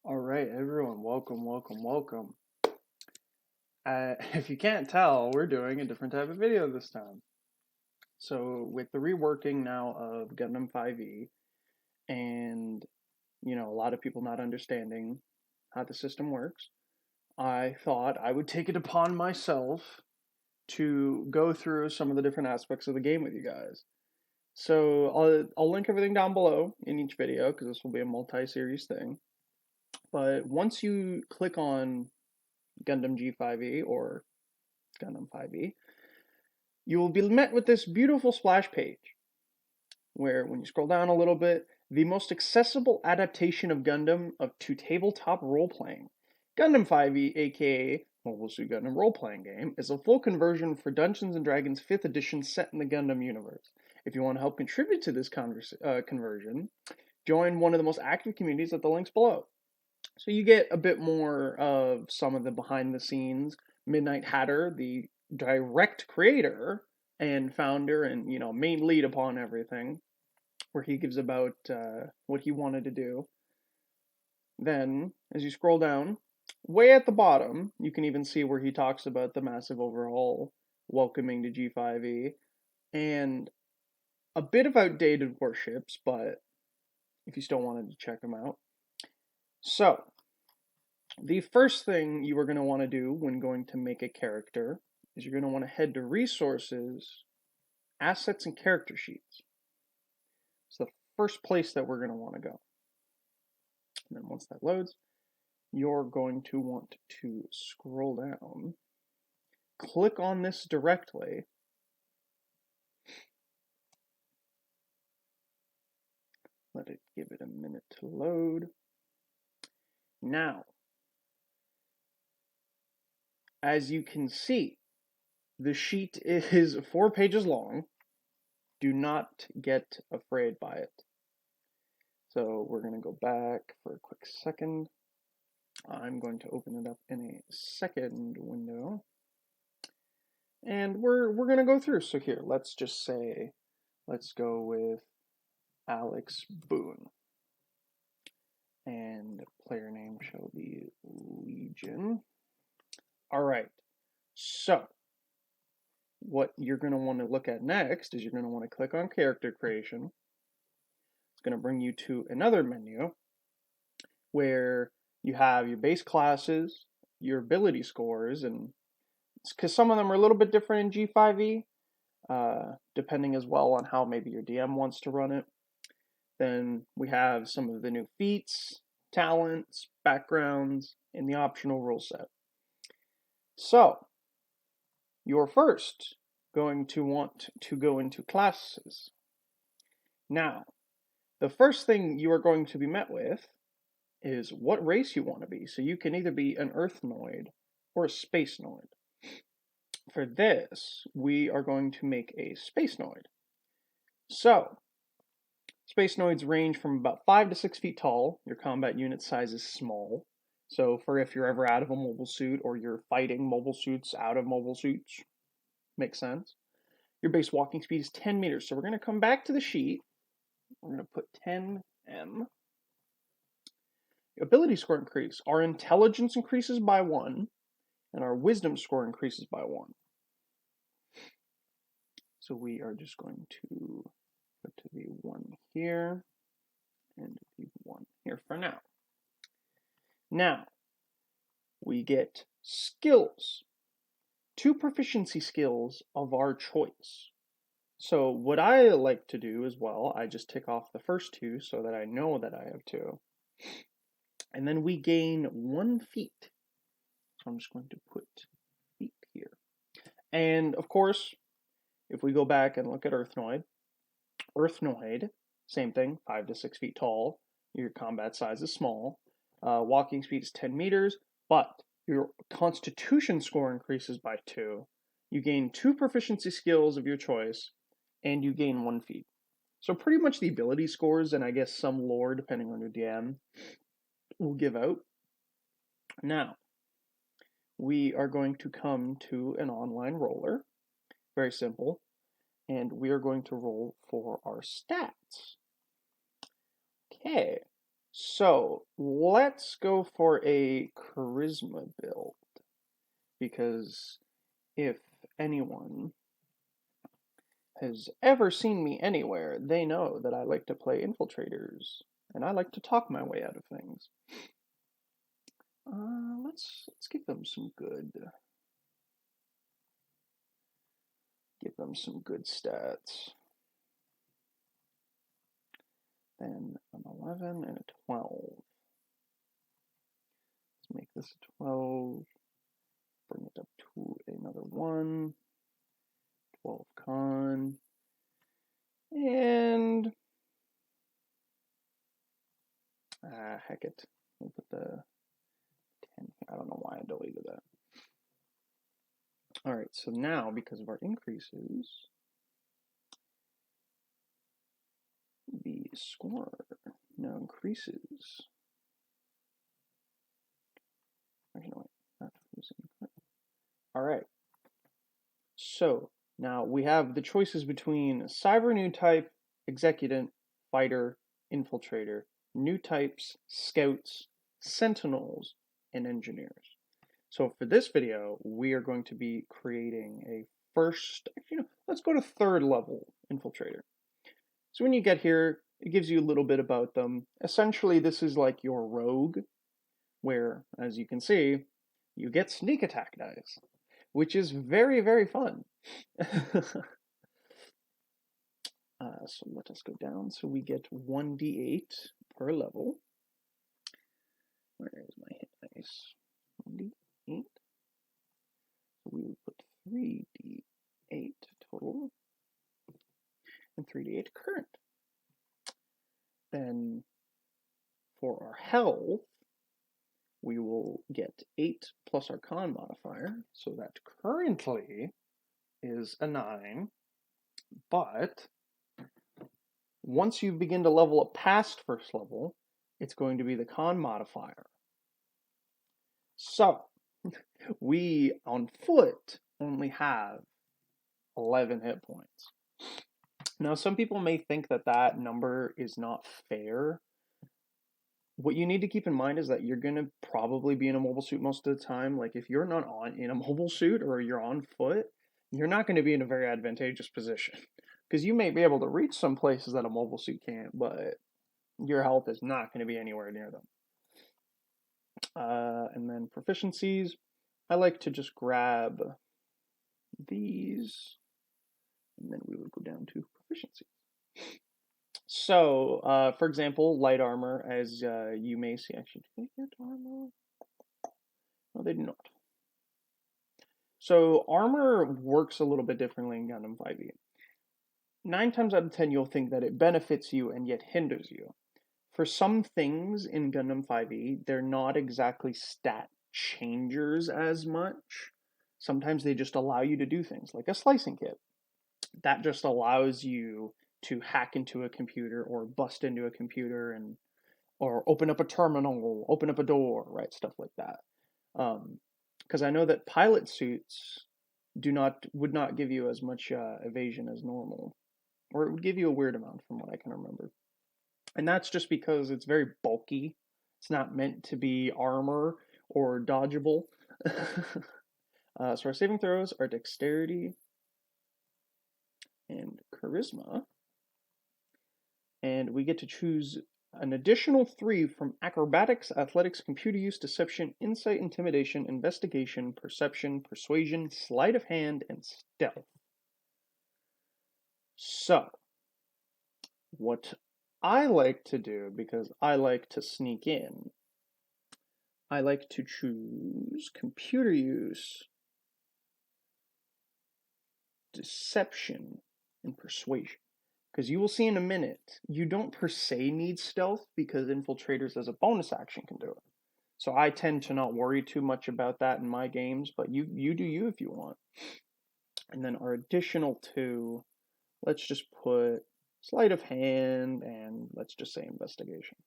All right, everyone, welcome. If you can't tell, we're doing a different type of video this time. So, with the reworking now of Gundam 5e, and a lot of people not understanding how the system works, I thought I would take it upon myself to go through some of the different aspects of the game with you guys. So, I'll link everything down below in each video because this will be a multi-series thing. But once you click on Gundam G5e or Gundam 5e, you will be met with this beautiful splash page where, when you scroll down a little bit, the most accessible adaptation of Gundam to tabletop role playing. Gundam 5e, aka Mobile Suit Gundam role playing game, is a full conversion for Dungeons and Dragons 5th edition set in the Gundam universe. If you want to help contribute to this conversion, join one of the most active communities at the links below. So you get a bit more of some of the behind the scenes. Midnight Hatter, the direct creator and founder and main lead upon everything, where he gives about what he wanted to do. Then, as you scroll down, way at the bottom, you can even see where he talks about the massive overhaul, welcoming to G5e, and a bit of outdated warships, but if you still wanted to check them out. So, the first thing you are going to want to do when going to make a character is you're going to want to head to Resources, Assets, and Character Sheets. It's the first place that we're going to want to go. And then once that loads, you're going to want to scroll down, click on this directly, let it give it a minute to load. Now, as you can see, the sheet is 4 pages long. Do not get afraid by it. So we're going to go back for a quick second. I'm going to open it up in a second window. And we're going to go through. So here, let's just say, let's go with Alex Boone. And player name shall be Legion. All right. So what you're going to want to look at next is you're going to want to click on character creation. It's going to bring you to another menu where you have your base classes, your ability scores, and because some of them are a little bit different in G5e, depending as well on how maybe your DM wants to run it. Then we have some of the new feats, talents, backgrounds, and the optional rule set. So, you're first going to want to go into classes. Now, the first thing you are going to be met with is what race you want to be. So you can either be an Earthnoid or a Space Noid. For this, we are going to make a Space Noid. So, Space Noids range from about 5 to 6 feet tall. Your combat unit size is small. So for if you're ever out of a mobile suit or you're fighting mobile suits out of mobile suits, makes sense. Your base walking speed is 10 meters. So we're going to come back to the sheet. We're going to put 10m. Ability score increase. Our intelligence increases by 1, and our wisdom score increases by 1. So we are just going to put the 1 here and the 1 here for now. Now, we get skills. 2 proficiency skills of our choice. So what I like to do as well, I just tick off the first 2 so that I know that I have 2. And then we gain 1 feat. So I'm just going to put feat here. And of course, if we go back and look at Earthnoid, same thing, 5 to 6 feet tall. Your combat size is small. Walking speed is 10 meters, but your constitution score increases by 2. You gain 2 proficiency skills of your choice, and you gain 1 feat. So pretty much the ability scores, and I guess some lore, depending on your DM, will give out. Now, we are going to come to an online roller. Very simple. And we are going to roll for our stats. Okay, So let's go for a charisma build, because if anyone has ever seen me anywhere, they know that I like to play infiltrators, and I like to talk my way out of things. Let's give them some good stats. Then an 11 and a 12. Let's make this a 12. Bring it up to another 1. 12 con. And heck it. We'll put the 10. I don't know why I deleted that. Alright, so now because of our increases, the score now increases. Actually, no, wait, not using. Alright. So now we have the choices between Cyber New Type, Executant, Fighter, Infiltrator, New Types, Scouts, Sentinels, and Engineers. So for this video, we are going to be creating a first, let's go to 3rd level Infiltrator. So when you get here, it gives you a little bit about them. Essentially, this is like your rogue, where, as you can see, you get sneak attack dice, which is very, very fun. So let us go down. So we get 1d8 per level. Where is my hit dice? 1d8. So we would put 3d8 total and 3d8 current. Then for our health, we will get 8 plus our con modifier. So that currently is a 9. But once you begin to level up past 1st level, it's going to be the con modifier. So we on foot only have 11 hit points. Now some people may think that that number is not fair. What you need to keep in mind is that you're going to probably be in a mobile suit most of the time. Like if you're not in a mobile suit or you're on foot, you're not going to be in a very advantageous position. Because you may be able to reach some places that a mobile suit can't, but your health is not going to be anywhere near them. And then proficiencies, I like to just grab these, and then we would go down to proficiency. So, for example, light armor, as you may see, actually, do they get armor? No, they do not. So, armor works a little bit differently in Gundam 5e. 9 times out of 10, you'll think that it benefits you and yet hinders you. For some things in Gundam 5e, they're not exactly stat changers as much. Sometimes they just allow you to do things, like a slicing kit. That just allows you to hack into a computer or bust into a computer or open up a terminal, open up a door, right? Stuff like that. Because I know that pilot suits would not give you as much evasion as normal. Or it would give you a weird amount from what I can remember. And that's just because it's very bulky. It's not meant to be armor or dodgeable. So our saving throws are dexterity and charisma. And we get to choose an additional 3 from acrobatics, athletics, computer use, deception, insight, intimidation, investigation, perception, persuasion, sleight of hand, and stealth. So, what I like to do, because I like to sneak in, I like to choose computer use, deception, and persuasion. Because you will see in a minute, you don't per se need stealth because infiltrators as a bonus action can do it. So I tend to not worry too much about that in my games, but you do you if you want. And then our additional 2, let's just put sleight of hand and let's just say investigation.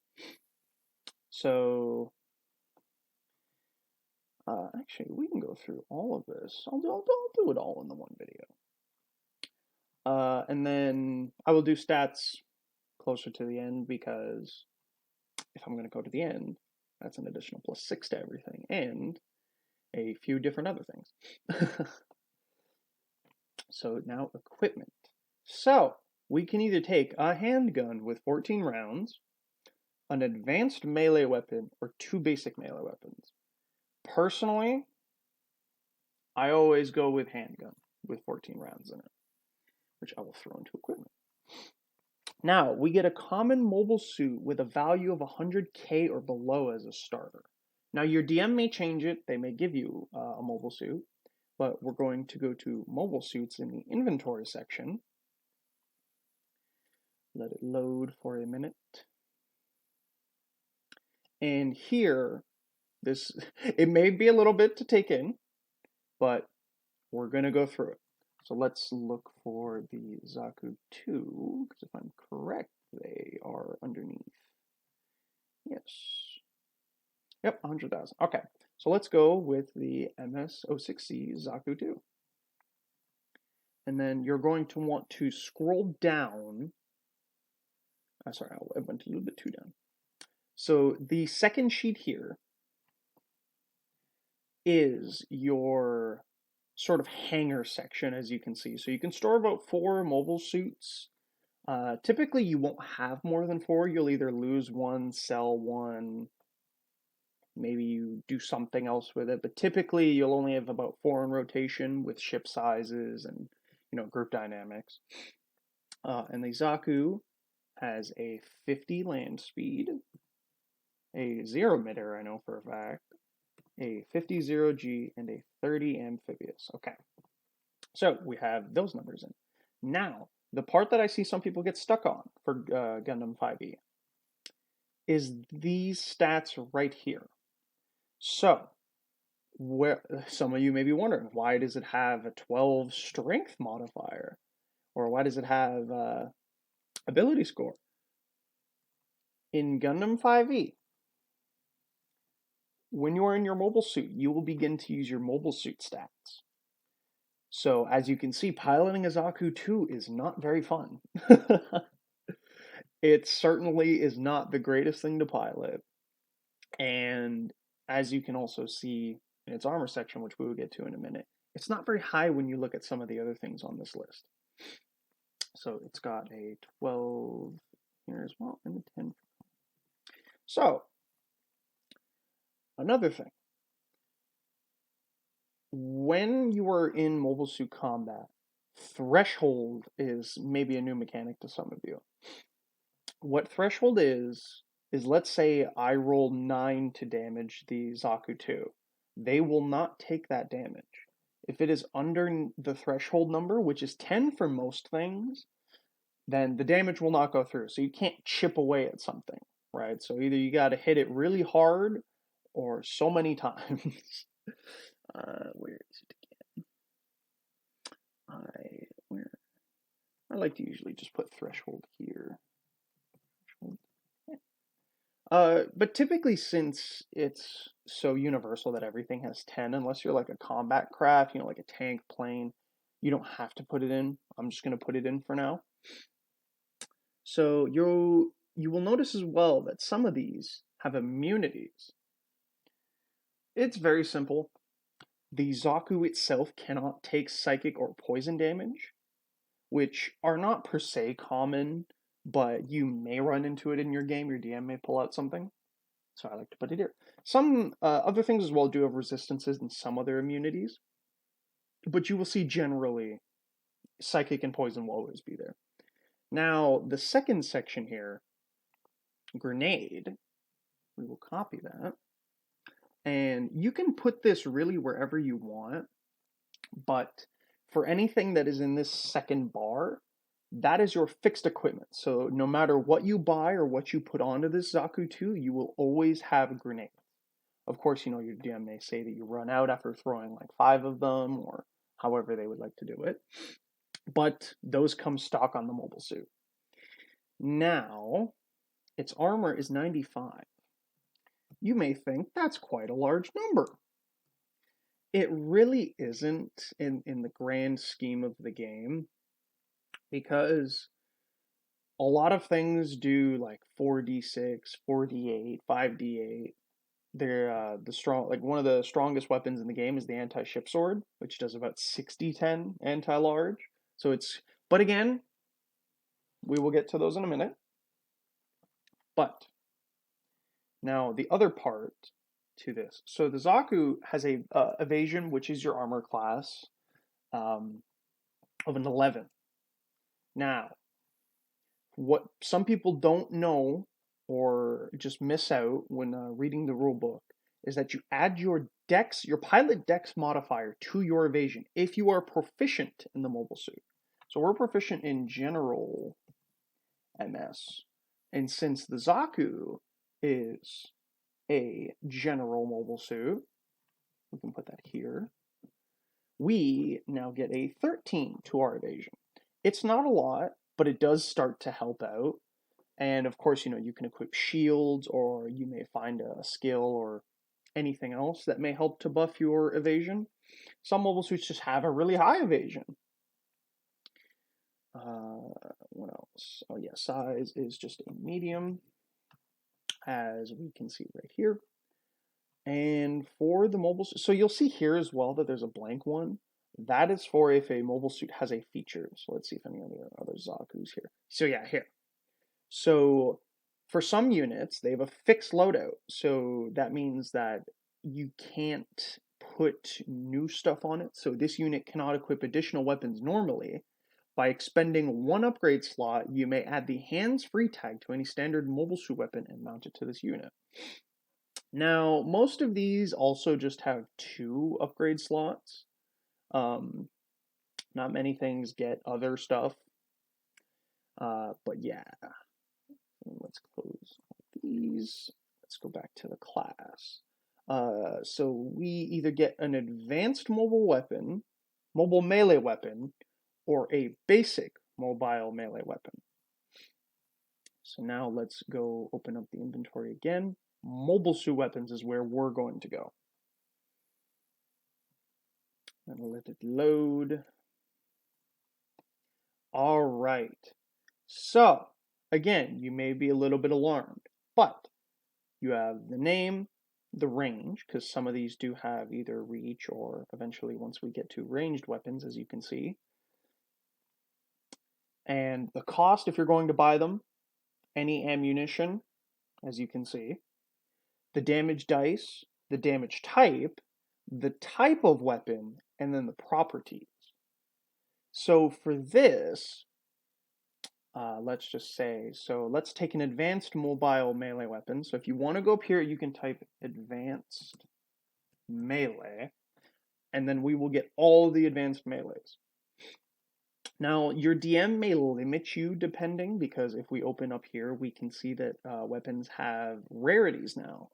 So actually, we can go through all of this. I'll do it all in the one video. And then I will do stats closer to the end because if I'm going to go to the end, that's an additional +6 to everything, and a few different other things. So now equipment. So we can either take a handgun with 14 rounds, an advanced melee weapon, or 2 basic melee weapons. Personally, I always go with handgun with 14 rounds in it, which I will throw into equipment. Now, we get a common mobile suit with a value of 100k or below as a starter. Now, your DM may change it, they may give you a mobile suit, but we're going to go to mobile suits in the inventory section. Let it load for a minute. And here, it may be a little bit to take in, but we're going to go through it. So let's look for the Zaku 2, because if I'm correct, they are underneath. Yes. Yep, 100,000. Okay, so let's go with the MS-06C Zaku 2. And then you're going to want to scroll down. Sorry, I went a little bit too down. So the second sheet here is your sort of hangar section, as you can see. So you can store about 4 mobile suits. Typically, you won't have more than 4. You'll either lose 1, sell 1, maybe you do something else with it. But typically, you'll only have about 4 in rotation with ship sizes and group dynamics. And the Zaku has a 50 land speed, a 0 midair, I know for a fact, a 50 0G, and a 30 amphibious. Okay, so we have those numbers in. Now, the part that I see some people get stuck on for Gundam 5e is these stats right here. So, where some of you may be wondering, why does it have a 12 strength modifier? Or why does it have ability score? In Gundam 5e, when you are in your mobile suit, you will begin to use your mobile suit stats. So, as you can see, piloting a Zaku 2 is not very fun. It certainly is not the greatest thing to pilot. And as you can also see in its armor section, which we will get to in a minute, it's not very high when you look at some of the other things on this list. So it's got a 12 here as well, and a 10. So, another thing. When you are in mobile suit combat, threshold is maybe a new mechanic to some of you. What threshold is let's say I roll 9 to damage the Zaku 2. They will not take that damage. If it is under the threshold number, which is 10 for most things, then the damage will not go through. So you can't chip away at something, right? So either you got to hit it really hard or so many times. Where is it again? I like to usually just put threshold here. But typically, since it's so universal that everything has 10, unless you're like a combat craft, like a tank plane, you don't have to put it in. I'm just going to put it in for now. So you will notice as well that some of these have immunities. It's very simple. The Zaku itself cannot take psychic or poison damage, which are not per se common, but you may run into it in your game. Your DM may pull out something. So I like to put it here. Some other things as well do have resistances and some other immunities. But you will see generally psychic and poison will always be there. Now, the second section here, grenade, we will copy that. And you can put this really wherever you want, but for anything that is in this second bar, that is your fixed equipment. So no matter what you buy or what you put onto this Zaku 2, you will always have a grenade. Of course, your DM may say that you run out after throwing like 5 of them, or however they would like to do it. But those come stock on the mobile suit. Now, its armor is 95. You may think that's quite a large number. It really isn't in the grand scheme of the game, because a lot of things do like 4d6, 4d8, 5d8. They're the strong, like one of the strongest weapons in the game is the anti-ship sword, which does about 60-10 anti-large. So it's, but again, we will get to those in a minute. But now the other part to this. So the Zaku has a evasion, which is your armor class, of an 11. Now, what some people don't know or just miss out when reading the rule book is that you add your dex, your pilot dex modifier to your evasion if you are proficient in the mobile suit. So we're proficient in general MS. And since the Zaku is a general mobile suit, we can put that here, we now get a 13 to our evasion. It's not a lot, but it does start to help out. And of course, you can equip shields, or you may find a skill or anything else that may help to buff your evasion. Some mobile suits just have a really high evasion. What else? Oh yeah, size is just a medium, as we can see right here. And for the mobile suit, so you'll see here as well that there's a blank one. That is for if a mobile suit has a feature. So let's see if any other Zaku's here. So yeah, here. So for some units, they have a fixed loadout. So that means that you can't put new stuff on it. So this unit cannot equip additional weapons normally. By expending one upgrade slot, you may add the hands-free tag to any standard mobile suit weapon and mount it to this unit. Now, most of these also just have 2 upgrade slots. Not many things get other stuff. But yeah. Let's close these. Let's go back to the class. So we either get an advanced mobile melee weapon, or a basic mobile melee weapon. So now let's go open up the inventory again. Mobile suit weapons is where we're going to go. And let it load. All right. So, again, you may be a little bit alarmed, but you have the name, the range, because some of these do have either reach or eventually once we get to ranged weapons, as you can see. And the cost if you're going to buy them, any ammunition, as you can see, the damage dice, the damage type, the type of weapon, and then the properties. So for this, let's just say, so let's take an advanced mobile melee weapon. So if you want to go up here, you can type advanced melee, and then we will get all the advanced melees. Now, your DM may limit you depending, because if we open up here, we can see that weapons have rarities now.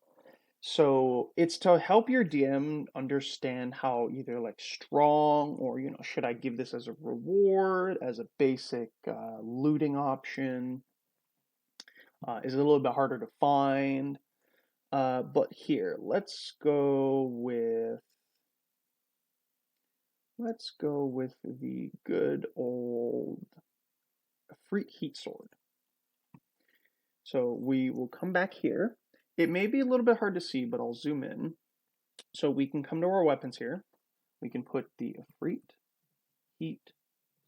So it's to help your DM understand how either like strong or, should I give this as a reward, as a basic looting option? Is it a little bit harder to find? But here, let's go with the good old Efreet Heat Sword. So we will come back here. It may be a little bit hard to see, but I'll zoom in. So we can come to our weapons here. We can put the Efreet Heat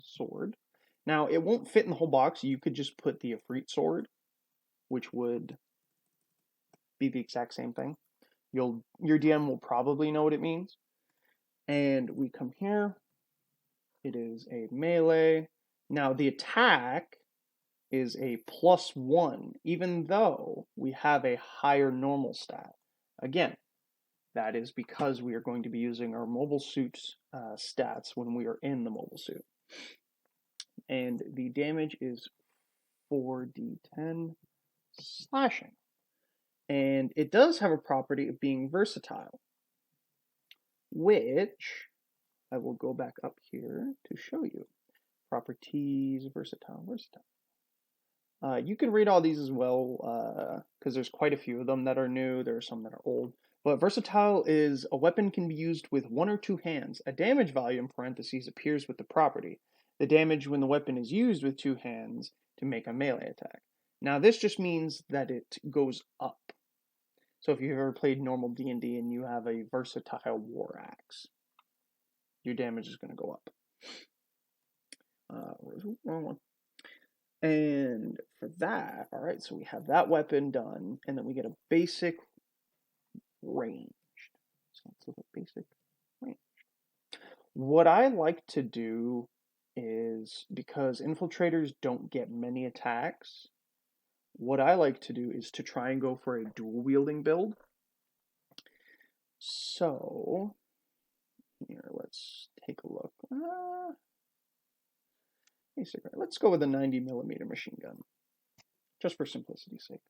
Sword. Now, it won't fit in the whole box. You could just put the Efreet Sword, which would be the exact same thing. Your DM will probably know what it means. And we come here. It is a melee. Now, the attack is a +1, even though we have a higher normal stat. Again, that is because we are going to be using our mobile suit's stats when we are in the mobile suit. And the damage is 4d10 slashing. And it does have a property of being versatile, which I will go back up here to show you. Properties, versatile. You can read all these as well, because there's quite a few of them that are new. There are some that are old. But versatile is a weapon can be used with 1 or 2 hands. A damage value in parentheses appears with the property. The damage when the weapon is used with 2 hands to make a melee attack. Now this just means that it goes up. So if you've ever played normal D&D and you have a versatile war axe, your damage is going to go up. Wrong one. And for that, all right, so we have that weapon done, and then we get a basic ranged. So let's look at basic ranged. What I like to do is, because infiltrators don't get many attacks, what I like to do is to try and go for a dual wielding build. So here, let's take a look. Let's go with a 90mm machine gun, just for simplicity's sake.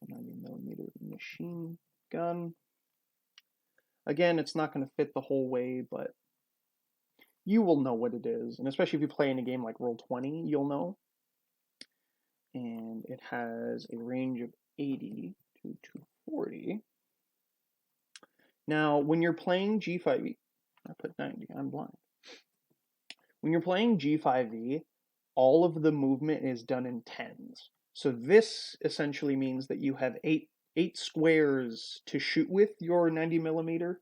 A 90mm machine gun. Again, it's not going to fit the whole way, but you will know what it is. And especially if you play in a game like Roll20, you'll know. And it has a range of 80 to 240. Now, when you're playing G5E, I put 90, I'm blind. When you're playing G5E, all of the movement is done in tens. So this essentially means that you have eight squares to shoot with your 90mm,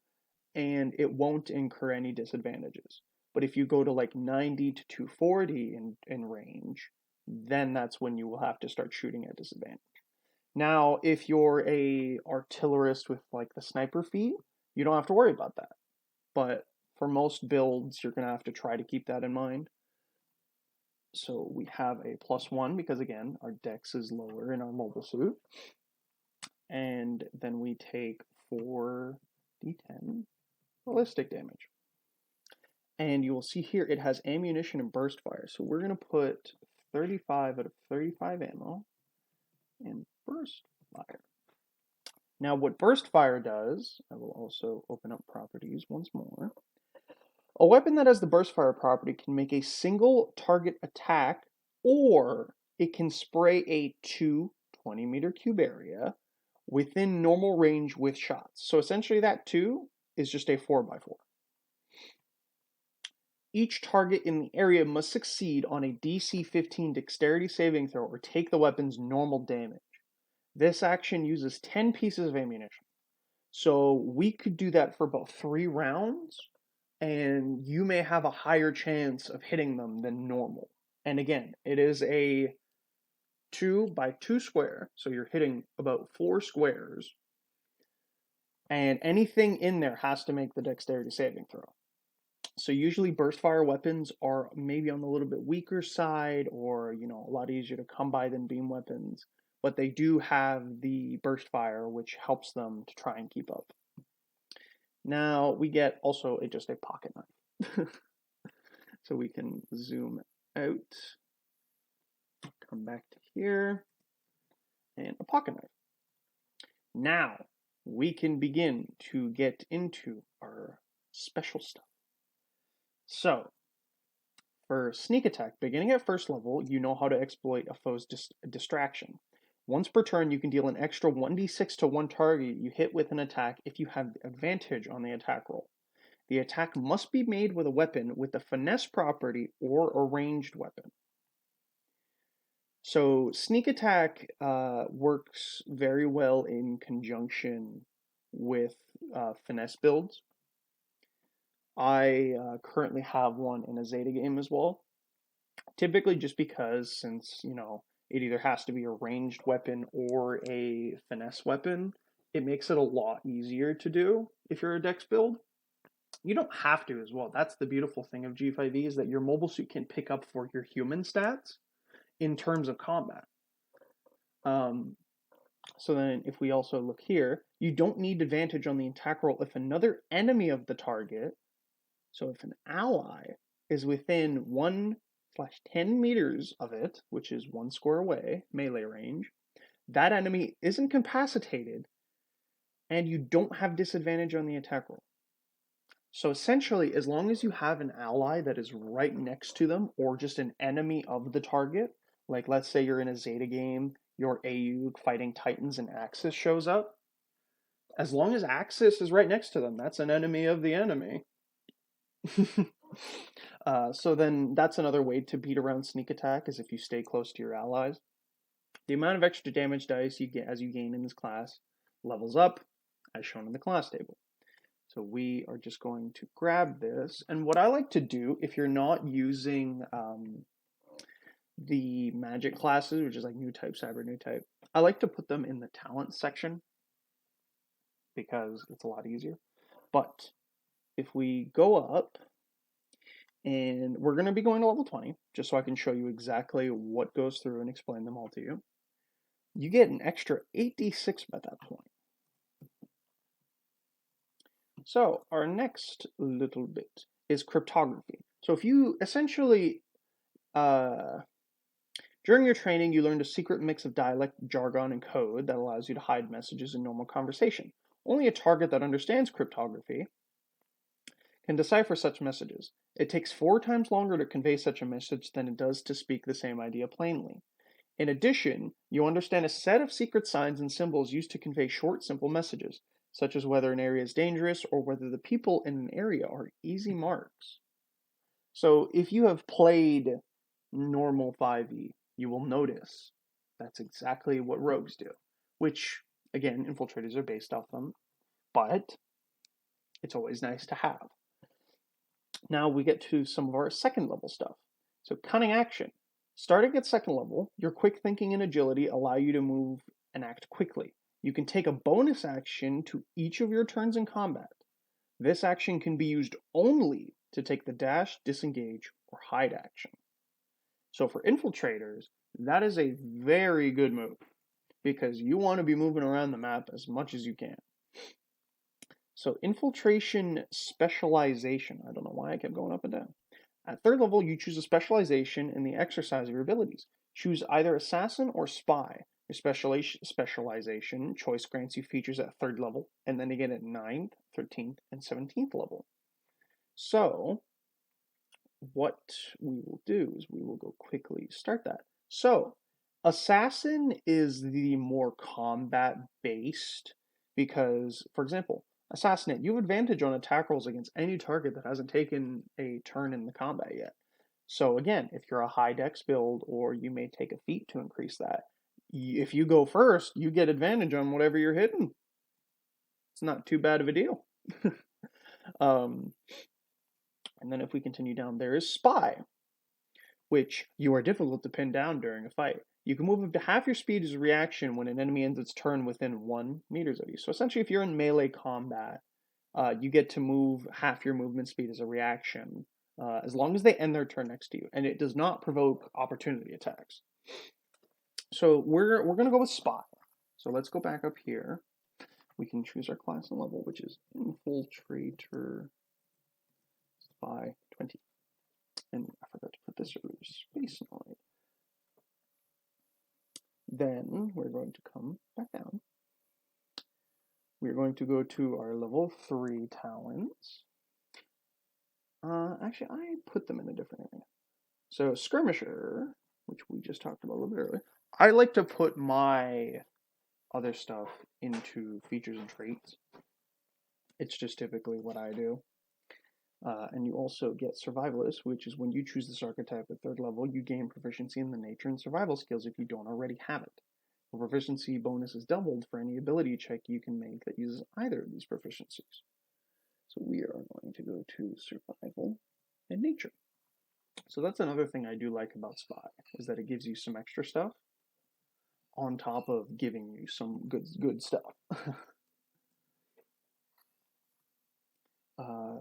and it won't incur any disadvantages. But if you go to like 90 to 240 in range, then that's when you will have to start shooting at disadvantage. Now, if you're a artillerist with like the sniper feat, you don't have to worry about that. But for most builds, you're going to have to try to keep that in mind. So we have a +1 because, again, our dex is lower in our mobile suit. And then we take 4d10 ballistic damage. And you will see here it has ammunition and burst fire. So we're going to put 35 out of 35 ammo and burst fire. Now what burst fire does, I will also open up properties once more. A weapon that has the burst fire property can make a single target attack, or it can spray a 2 20-meter cube area within normal range with shots. So essentially that 2 is just a 4x4. Each target in the area must succeed on a DC 15 dexterity saving throw or take the weapon's normal damage. This action uses 10 pieces of ammunition. So we could do that for about 3 rounds, and you may have a higher chance of hitting them than normal. And again, it is a 2x2 square, so you're hitting about 4 squares, and anything in there has to make the dexterity saving throw. So usually burst fire weapons are maybe on the little bit weaker side, or a lot easier to come by than beam weapons, but they do have the burst fire, which helps them to try and keep up. Now we get also just a pocket knife. So we can zoom out, come back to here, and a pocket knife. Now we can begin to get into our special stuff. So for sneak attack, beginning at first level, you know how to exploit a foe's distraction. Once per turn, you can deal an extra 1d6 to one target you hit with an attack if you have advantage on the attack roll. The attack must be made with a weapon with the finesse property or a ranged weapon. So sneak attack works very well in conjunction with finesse builds. I currently have one in a Zeta game as well. Typically just because, since, it either has to be a ranged weapon or a finesse weapon, it makes it a lot easier to do if you're a dex build. You don't have to as well. That's the beautiful thing of G5E, is that your mobile suit can pick up for your human stats in terms of combat. So then if we also look here, you don't need advantage on the attack roll if another enemy of the target, so if an ally is within 1/10 meters of it, which is 1 square away, melee range, that enemy is incapacitated, and you don't have disadvantage on the attack roll. So essentially, as long as you have an ally that is right next to them, or just an enemy of the target, like let's say you're in a Zeta game, your AU fighting Titans and Axis shows up, as long as Axis is right next to them, that's an enemy of the enemy. So then that's another way to beat around sneak attack is if you stay close to your allies. The amount of extra damage dice you get as you gain in this class levels up, as shown in the class table. So we are just going to grab this. And what I like to do, if you're not using the magic classes, which is like new type, cyber new type, I like to put them in the talent section because it's a lot easier. But if we go up, and we're going to be going to level 20, just so I can show you exactly what goes through and explain them all to you. You get an extra 8d6 at that point. So our next little bit is cryptography. So if you essentially, during your training, you learned a secret mix of dialect, jargon, and code that allows you to hide messages in normal conversation. Only a target that understands cryptography can decipher such messages. It takes 4 times longer to convey such a message than it does to speak the same idea plainly. In addition, you understand a set of secret signs and symbols used to convey short, simple messages, such as whether an area is dangerous or whether the people in an area are easy marks. So if you have played normal 5e, you will notice that's exactly what rogues do, which, again, infiltrators are based off them, but it's always nice to have. Now we get to some of our second level stuff. So cunning action. Starting at second level, your quick thinking and agility allow you to move and act quickly. You can take a bonus action to each of your turns in combat. This action can be used only to take the dash, disengage, or hide action. So for infiltrators, that is a very good move because you want to be moving around the map as much as you can. So infiltration specialization. I don't know why I kept going up and down. At third level, you choose a specialization in the exercise of your abilities. Choose either assassin or spy. Your specialization choice grants you features at third level, and then again at 9th, 13th, and 17th level. So what we will do is we will go quickly start that. So assassin is the more combat based because, for example, assassinate, you have advantage on attack rolls against any target that hasn't taken a turn in the combat yet. So again, if you're a high dex build, or you may take a feat to increase that, if you go first, you get advantage on whatever you're hitting. It's not too bad of a deal. And then if we continue down, there is spy, which you are difficult to pin down during a fight. You can move up to half your speed as a reaction when an enemy ends its turn within 1 meters of you. So essentially, if you're in melee combat, you get to move half your movement speed as a reaction, as long as they end their turn next to you, and it does not provoke opportunity attacks. So we're gonna go with spy. So let's go back up here. We can choose our class and level, which is Infiltrator Spy 20. And I forgot to put this earlier, Space Noid. Then we're going to come back down. We're going to go to our level 3 talents. Actually, I put them in a different area. So Skirmisher, which we just talked about a little bit earlier, I like to put my other stuff into features and traits. It's just typically what I do. And you also get Survivalist, which is when you choose this archetype at third level, you gain proficiency in the nature and survival skills if you don't already have it. The proficiency bonus is doubled for any ability check you can make that uses either of these proficiencies. So we are going to go to survival and nature. So that's another thing I do like about Spy, is that it gives you some extra stuff on top of giving you some good stuff.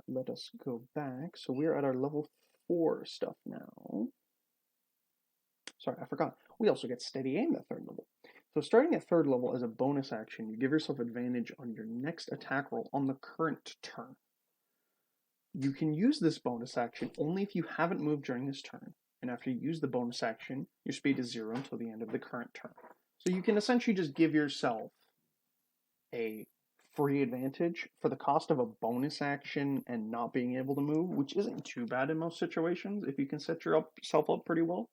Let us go back. So we're at our level 4 stuff now. Sorry, I forgot. We also get steady aim at third level. So starting at third level as a bonus action, you give yourself advantage on your next attack roll on the current turn. You can use this bonus action only if you haven't moved during this turn. And after you use the bonus action, your speed is 0 until the end of the current turn. So you can essentially just give yourself a free advantage for the cost of a bonus action and not being able to move, which isn't too bad in most situations if you can set yourself up pretty well.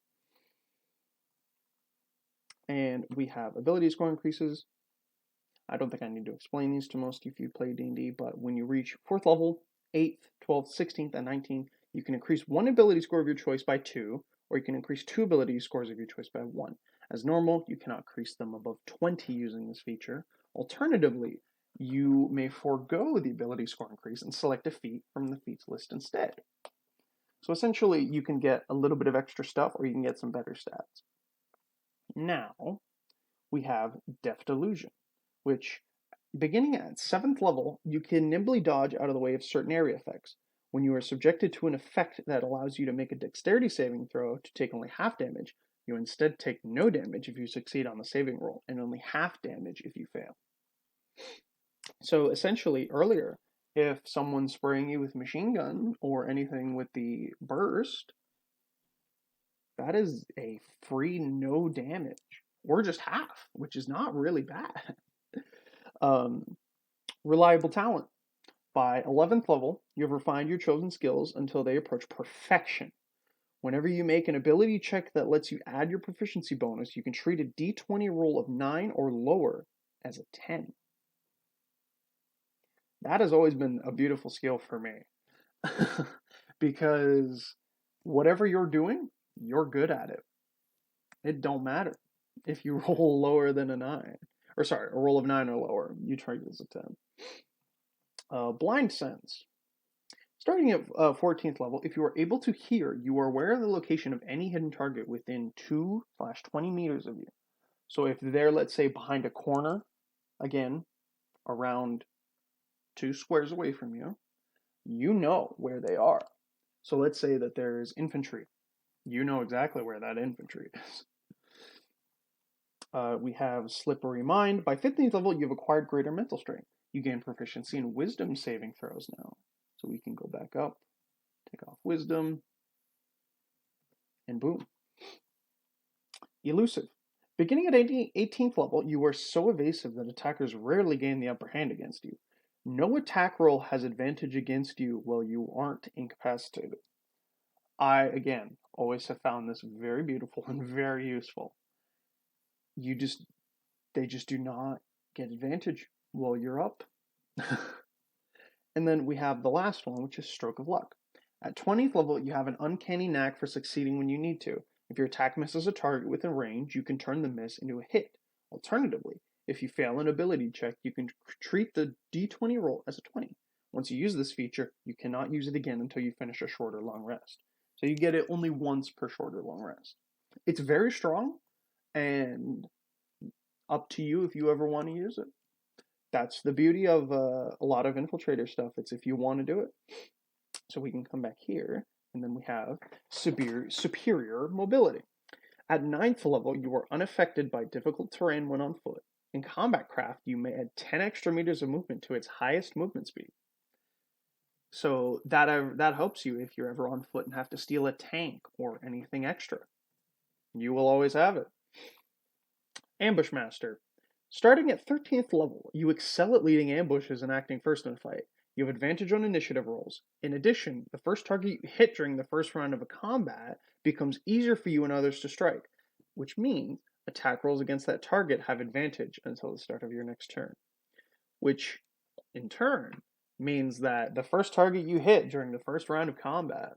And we have ability score increases. I don't think I need to explain these to most if you play D&D, but when you reach 4th level, 8th, 12th, 16th, and 19th, You can increase one ability score of your choice by 2, or you can increase 2 ability scores of your choice by 1. As normal, you cannot increase them above 20 using this feature. Alternatively, you may forego the ability score increase and select a feat from the feats list instead. So essentially, you can get a little bit of extra stuff, or you can get some better stats. Now, we have Delusion, which, beginning at 7th level, you can nimbly dodge out of the way of certain area effects. When you are subjected to an effect that allows you to make a dexterity saving throw to take only half damage, you instead take no damage if you succeed on the saving roll, and only half damage if you fail. So essentially, earlier, if someone's spraying you with machine gun or anything with the burst, that is a free no damage, or just half, which is not really bad. Reliable talent. By 11th level, you have refined your chosen skills until they approach perfection. Whenever you make an ability check that lets you add your proficiency bonus, you can treat a d20 roll of 9 or lower as a 10. That has always been a beautiful skill for me. Because whatever you're doing, you're good at it. It don't matter if you roll lower than a 9. Or sorry, a roll of 9 or lower, you treat it as a 10. Blind Sense. Starting at 14th level, if you are able to hear, you are aware of the location of any hidden target within 2/20 meters of you. So if they're, let's say, behind a corner, again, around 2 squares away from you, you know where they are. So let's say that there's infantry. You know exactly where that infantry is. We have Slippery Mind. By 15th level, you've acquired greater mental strength. You gain proficiency in wisdom saving throws now. So we can go back up, take off wisdom, and boom. Elusive. Beginning at 18th level, you are so evasive that attackers rarely gain the upper hand against you. No attack roll has advantage against you while you aren't incapacitated. I, again, always have found this very beautiful and very useful. They just do not get advantage while you're up. And then we have the last one, which is Stroke of Luck. At 20th level, you have an uncanny knack for succeeding when you need to. If your attack misses a target within range, you can turn the miss into a hit. Alternatively, if you fail an ability check, you can treat the d20 roll as a 20. Once you use this feature, you cannot use it again until you finish a short or long rest. So you get it only once per short or long rest. It's very strong, and up to you if you ever want to use it. That's the beauty of a lot of infiltrator stuff. It's if you want to do it. So we can come back here, and then we have superior mobility. At 9th level, you are unaffected by difficult terrain when on foot. In combat craft, you may add 10 extra meters of movement to its highest movement speed. So that helps you if you're ever on foot and have to steal a tank or anything extra. You will always have it. Ambush Master. Starting at 13th level, you excel at leading ambushes and acting first in a fight. You have advantage on initiative rolls. In addition, the first target you hit during the first round of a combat becomes easier for you and others to strike, which means attack rolls against that target have advantage until the start of your next turn. Which, in turn, means that the first target you hit during the first round of combat,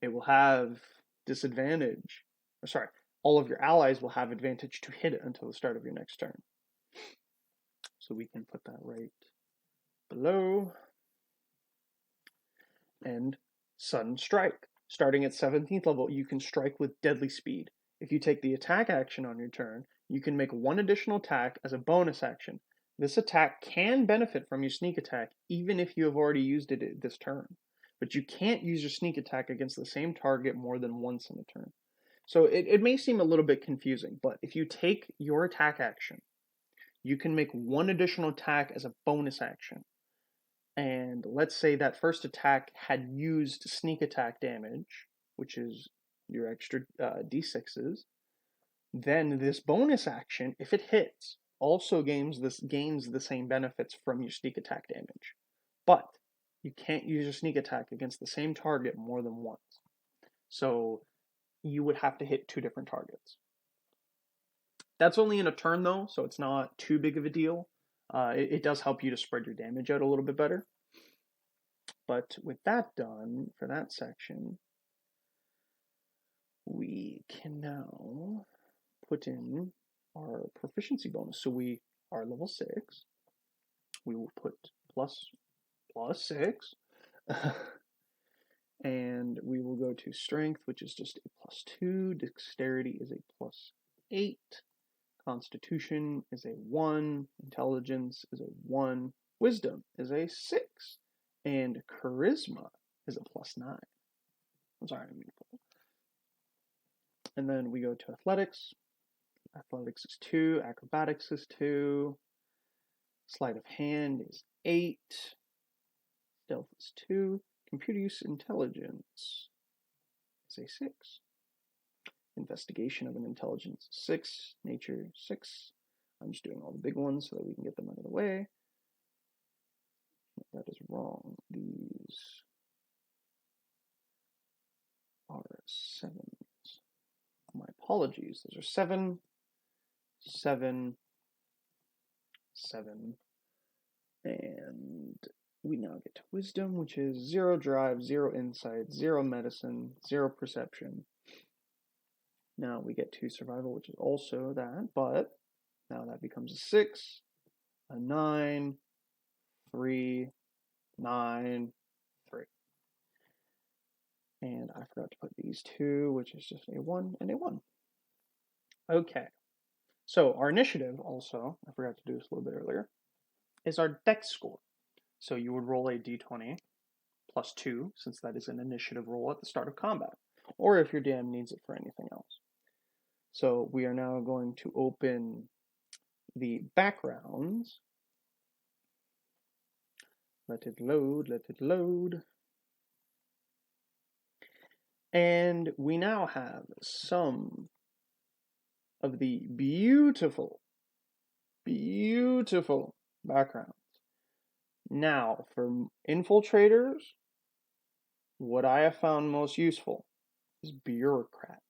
it will have disadvantage. All of your allies will have advantage to hit it until the start of your next turn. So we can put that right below. And Sudden Strike. Starting at 17th level, you can strike with deadly speed. If you take the attack action on your turn, you can make one additional attack as a bonus action. This attack can benefit from your sneak attack even if you have already used it this turn. But you can't use your sneak attack against the same target more than once in a turn. So it may seem a little bit confusing, but if you take your attack action, you can make one additional attack as a bonus action. And let's say that first attack had used sneak attack damage, which is your extra d6s. Then this bonus action, if it hits, also gains the same benefits from your sneak attack damage. But you can't use your sneak attack against the same target more than once. So you would have to hit 2 different targets. That's only in a turn though, so it's not too big of a deal. It does help you to spread your damage out a little bit better. But with that done, for that section, we can now put in our proficiency bonus. So we are level 6. We will put plus 6. And we will go to strength, which is just a +2. Dexterity is a +8. Constitution is a 1. Intelligence is a 1. Wisdom is a 6. And charisma is a +9. I'm sorry, I mean. And then we go to athletics. Athletics is 2. Acrobatics is 2. Sleight of hand is 8. Stealth is 2. Computer use intelligence is a 6. Investigation of an intelligence 6. Nature 6. I'm just doing all the big ones so that we can get them out of the way. That is wrong. These are 7s. My apologies. Those are 7, 7, 7, and we now get to wisdom, which is 0 drive, 0 insight, 0 medicine, 0 perception. Now we get to survival, which is also that, but now that becomes a 6, a 9, 3, 9, 3. And I forgot to put these 2, which is just a 1 and a 1. Okay. So our initiative also, I forgot to do this a little bit earlier, is our dex score. So you would roll a d20 plus 2, since that is an initiative roll at the start of combat, or if your DM needs it for anything else. So we are now going to open the backgrounds. Let it load, let it load. And we now have some of the beautiful, beautiful backgrounds. Now, for infiltrators, what I have found most useful is bureaucrats.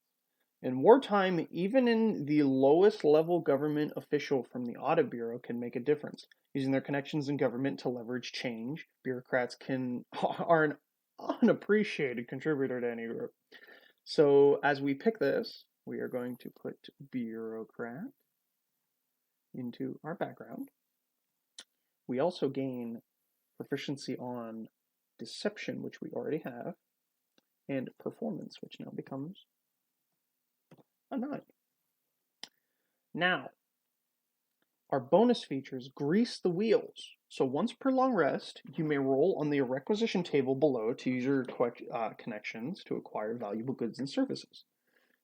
In wartime, even in the lowest level government official from the audit bureau can make a difference. Using their connections in government to leverage change, bureaucrats are an unappreciated contributor to any group. So as we pick this, we are going to put bureaucrat into our background. We also gain proficiency on deception, which we already have, and performance, which now becomes a 9. Now, our bonus features grease the wheels. So once per long rest, you may roll on the requisition table below to use your connections to acquire valuable goods and services.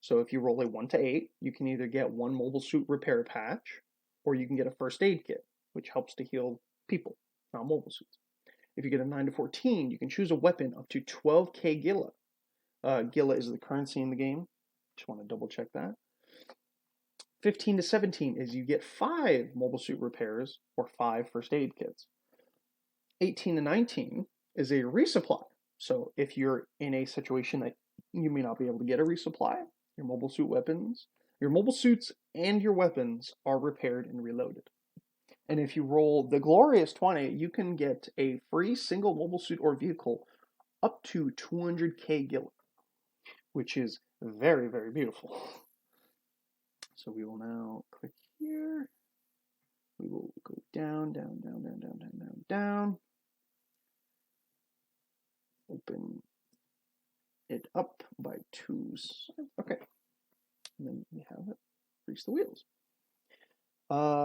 So if you roll a 1 to 8, you can either get 1 mobile suit repair patch, or you can get a first aid kit, which helps to heal people, not mobile suits. If you get a 9 to 14, you can choose a weapon up to 12k Gila. Gila is the currency in the game. Just want to double check that. 15 to 17 is you get 5 mobile suit repairs or 5 first aid kits. 18 to 19 is a resupply. So if you're in a situation that you may not be able to get a resupply, your mobile suits and your weapons are repaired and reloaded. And if you roll the glorious 20, you can get a free single mobile suit or vehicle up to 200k Gila, which is very, very beautiful. So we will now click here. We will go down, down, down, down, down, down, down, down. Open it up by 2. Okay. And then we have it. Grease the wheels.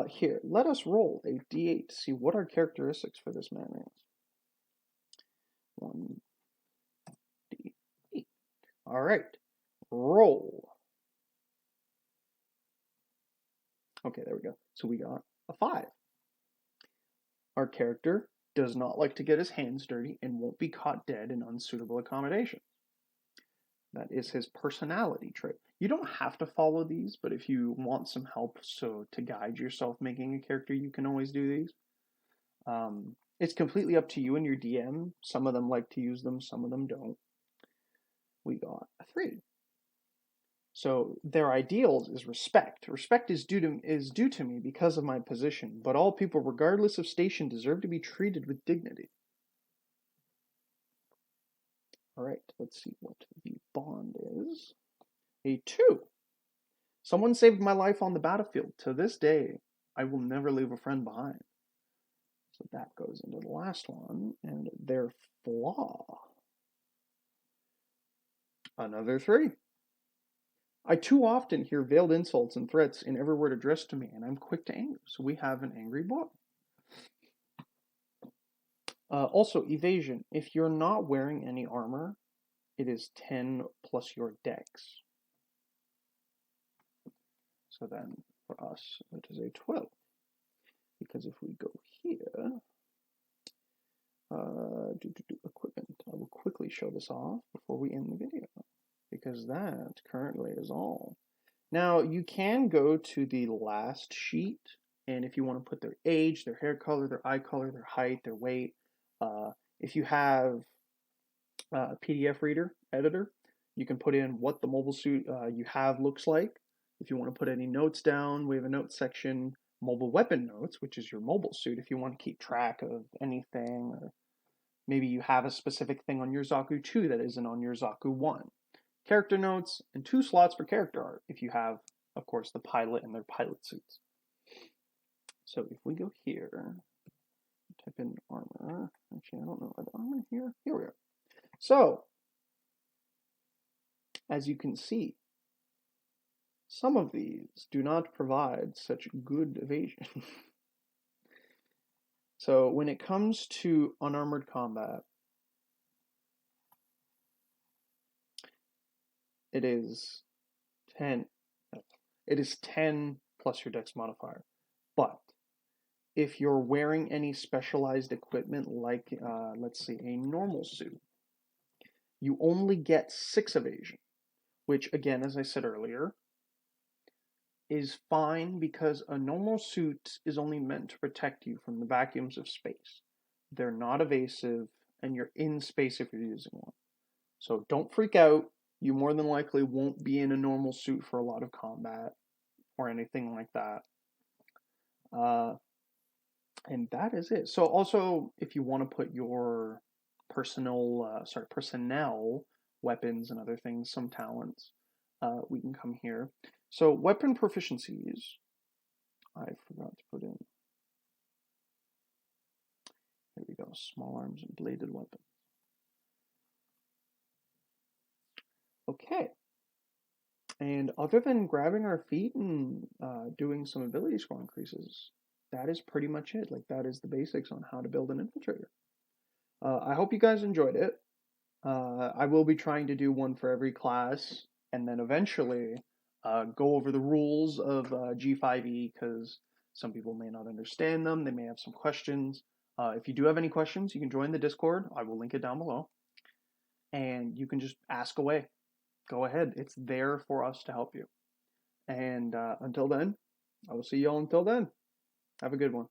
Here, let us roll a d8 to see what our characteristics for this man is. 1 d8. All right. Roll. Okay, there we go. So we got a 5. Our character does not like to get his hands dirty and won't be caught dead in unsuitable accommodations. That is his personality trait. You don't have to follow these, but if you want some help to guide yourself making a character, you can always do these. It's completely up to you and your DM. Some of them like to use them, some of them don't. We got a 3. So their ideals is respect. Respect is due to me because of my position, but all people, regardless of station, deserve to be treated with dignity. All right, let's see what the bond is. A 2. Someone saved my life on the battlefield. To this day, I will never leave a friend behind. So that goes into the last one. And their flaw. Another 3. I too often hear veiled insults and threats in every word addressed to me, and I'm quick to anger. So we have an angry boy. Also, evasion. If you're not wearing any armor, it is 10 plus your dex. So then, for us, it is a 12. Because if we go here, equipment, I will quickly show this off before we end the video. Because that currently is all. Now, you can go to the last sheet, and if you want to put their age, their hair color, their eye color, their height, their weight, if you have a PDF reader, editor, you can put in what the mobile suit you have looks like. If you want to put any notes down, we have a notes section, mobile weapon notes, which is your mobile suit if you want to keep track of anything, or maybe you have a specific thing on your Zaku 2 that isn't on your Zaku 1. Character notes, and 2 slots for character art if you have, of course, the pilot and their pilot suits. So if we go here, type in armor. Actually, I don't know the armor here. Here we are. So, as you can see, some of these do not provide such good evasion. So when it comes to unarmored combat, it is 10. It is 10 plus your dex modifier. But if you're wearing any specialized equipment like, let's see, a normal suit, you only get 6 evasion, which again, as I said earlier, is fine because a normal suit is only meant to protect you from the vacuums of space. They're not evasive, and you're in space if you're using one. So don't freak out. You more than likely won't be in a normal suit for a lot of combat or anything like that. And that is it. So also, if you want to put your personnel weapons and other things, some talents, we can come here. So weapon proficiencies, I forgot to put in. There we go, small arms and bladed weapons. Okay. And other than grabbing our feet and doing some ability score increases, that is pretty much it. Like, that is the basics on how to build an infiltrator. I hope you guys enjoyed it. I will be trying to do one for every class, and then eventually go over the rules of G5E, because some people may not understand them. They may have some questions. If you do have any questions, you can join the Discord. I will link it down below. And you can just ask away. Go ahead. It's there for us to help you. And until then, I will see you all until then. Have a good one.